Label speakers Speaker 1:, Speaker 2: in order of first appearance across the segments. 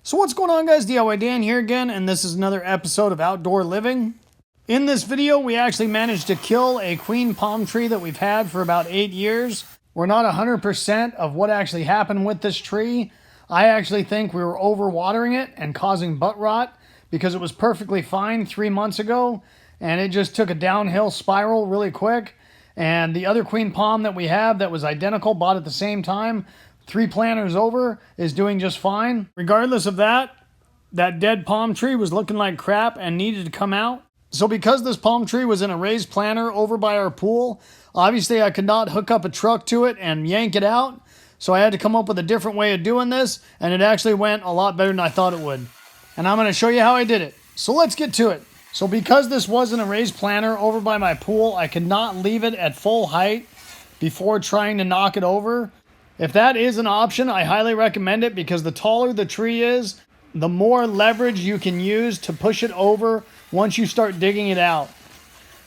Speaker 1: So what's going on, guys? DIY Dan here again, and this is another episode of Outdoor Living. In this video, we actually managed to kill a queen palm tree that we've had for about 8 years. We're not 100% of what actually happened with this tree. I actually think we were overwatering it and causing butt rot because it was perfectly fine 3 months ago, and it just took a downhill spiral really quick. And the other queen palm that we have that was identical, bought at the same time, 3 planters over, is doing just fine. Regardless of that, that dead palm tree was looking like crap and needed to come out. So because this palm tree was in a raised planter over by our pool, obviously I could not hook up a truck to it and yank it out. So I had to come up with a different way of doing this, and it actually went a lot better than I thought it would. And I'm going to show you how I did it. So let's get to it. So because this wasn't a raised planter over by my pool, I could not leave it at full height before trying to knock it over. If that is an option, I highly recommend it because the taller the tree is, the more leverage you can use to push it over once you start digging it out.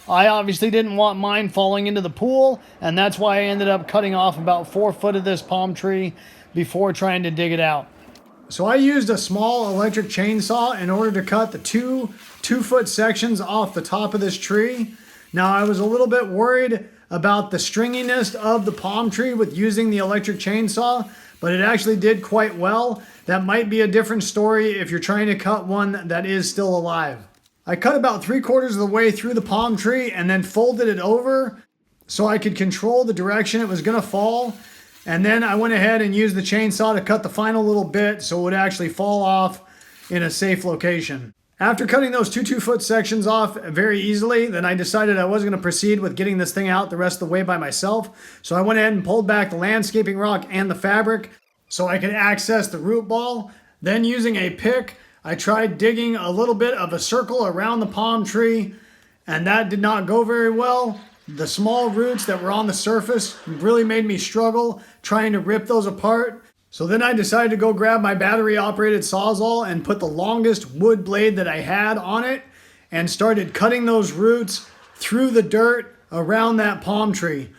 Speaker 1: I obviously didn't want mine falling into the pool, and that's why I ended up cutting off about 4 foot of this palm tree before trying to dig it out. So I used a small electric chainsaw in order to cut the two 2-foot sections off the top of this tree. Now I was a little bit worried about the stringiness of the palm tree with using the electric chainsaw, but it actually did quite well. That might be a different story if you're trying to cut one that is still alive. I cut about 3/4 of the way through the palm tree and then folded it over so I could control the direction it was going to fall. And then I went ahead and used the chainsaw to cut the final little bit so it would actually fall off in a safe location. After cutting those 2 2-foot sections off very easily, then I decided I wasn't going to proceed with getting this thing out the rest of the way by myself. So I went ahead and pulled back the landscaping rock and the fabric so I could access the root ball. Then using a pick, I tried digging a little bit of a circle around the palm tree, and that did not go very well. The small roots that were on the surface really made me struggle trying to rip those apart. So then I decided to go grab my battery-operated Sawzall and put the longest wood blade that I had on it and started cutting those roots through the dirt around that palm tree.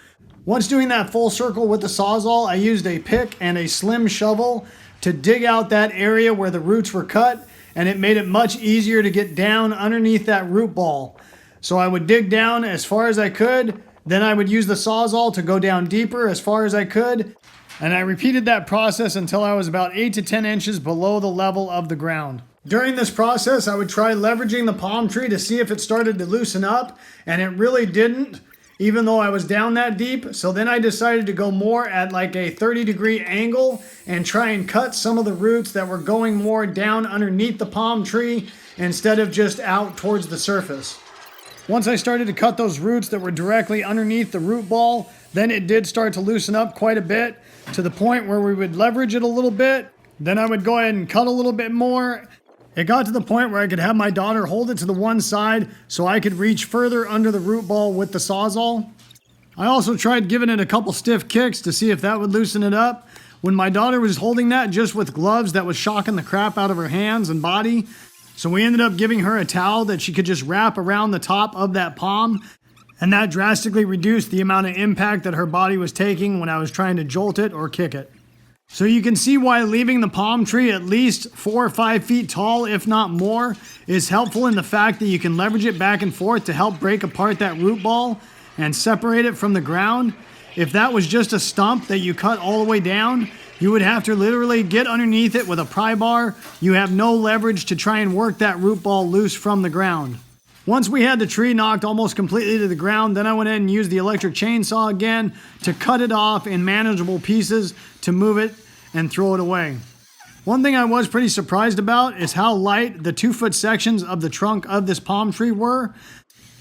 Speaker 1: Once doing that full circle with the Sawzall, I used a pick and a slim shovel to dig out that area where the roots were cut, and it made it much easier to get down underneath that root ball. So I would dig down as far as I could, then I would use the Sawzall to go down deeper as far as I could, and I repeated that process until I was about 8 to 10 inches below the level of the ground. During this process, I would try leveraging the palm tree to see if it started to loosen up, and it really didn't, even though I was down that deep. So then I decided to go more at like a 30-degree angle and try and cut some of the roots that were going more down underneath the palm tree instead of just out towards the surface. Once I started to cut those roots that were directly underneath the root ball, then it did start to loosen up quite a bit to the point where we would leverage it a little bit. Then I would go ahead and cut a little bit more. It got to the point where I could have my daughter hold it to the one side so I could reach further under the root ball with the Sawzall. I also tried giving it a couple stiff kicks to see if that would loosen it up. When my daughter was holding that just with gloves, that was shocking the crap out of her hands and body. So we ended up giving her a towel that she could just wrap around the top of that palm, and that drastically reduced the amount of impact that her body was taking when I was trying to jolt it or kick it. So you can see why leaving the palm tree at least 4 or 5 feet tall, if not more, is helpful in the fact that you can leverage it back and forth to help break apart that root ball and separate it from the ground. If that was just a stump that you cut all the way down, you would have to literally get underneath it with a pry bar. You have no leverage to try and work that root ball loose from the ground. Once we had the tree knocked almost completely to the ground, then I went ahead and used the electric chainsaw again to cut it off in manageable pieces to move it and throw it away. One thing I was pretty surprised about is how light the 2-foot sections of the trunk of this palm tree were.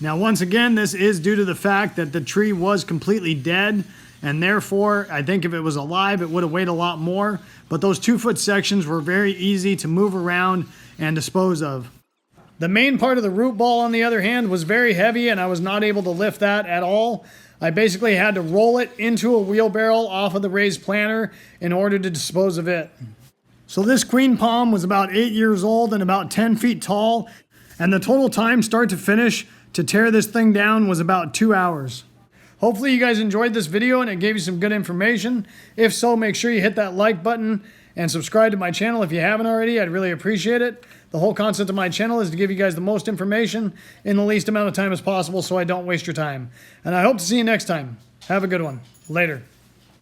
Speaker 1: Now, once again, this is due to the fact that the tree was completely dead, and therefore, I think if it was alive, it would have weighed a lot more. But those 2-foot sections were very easy to move around and dispose of. The main part of the root ball, on the other hand, was very heavy, and I was not able to lift that at all. I basically had to roll it into a wheelbarrow off of the raised planter in order to dispose of it. So this queen palm was about 8 years old and about 10 feet tall, and the total time start to finish to tear this thing down was about 2 hours. Hopefully you guys enjoyed this video and it gave you some good information. If so, make sure you hit that like button and subscribe to my channel if you haven't already. I'd really appreciate it. The whole concept of my channel is to give you guys the most information in the least amount of time as possible so I don't waste your time. And I hope to see you next time. Have a good one. Later.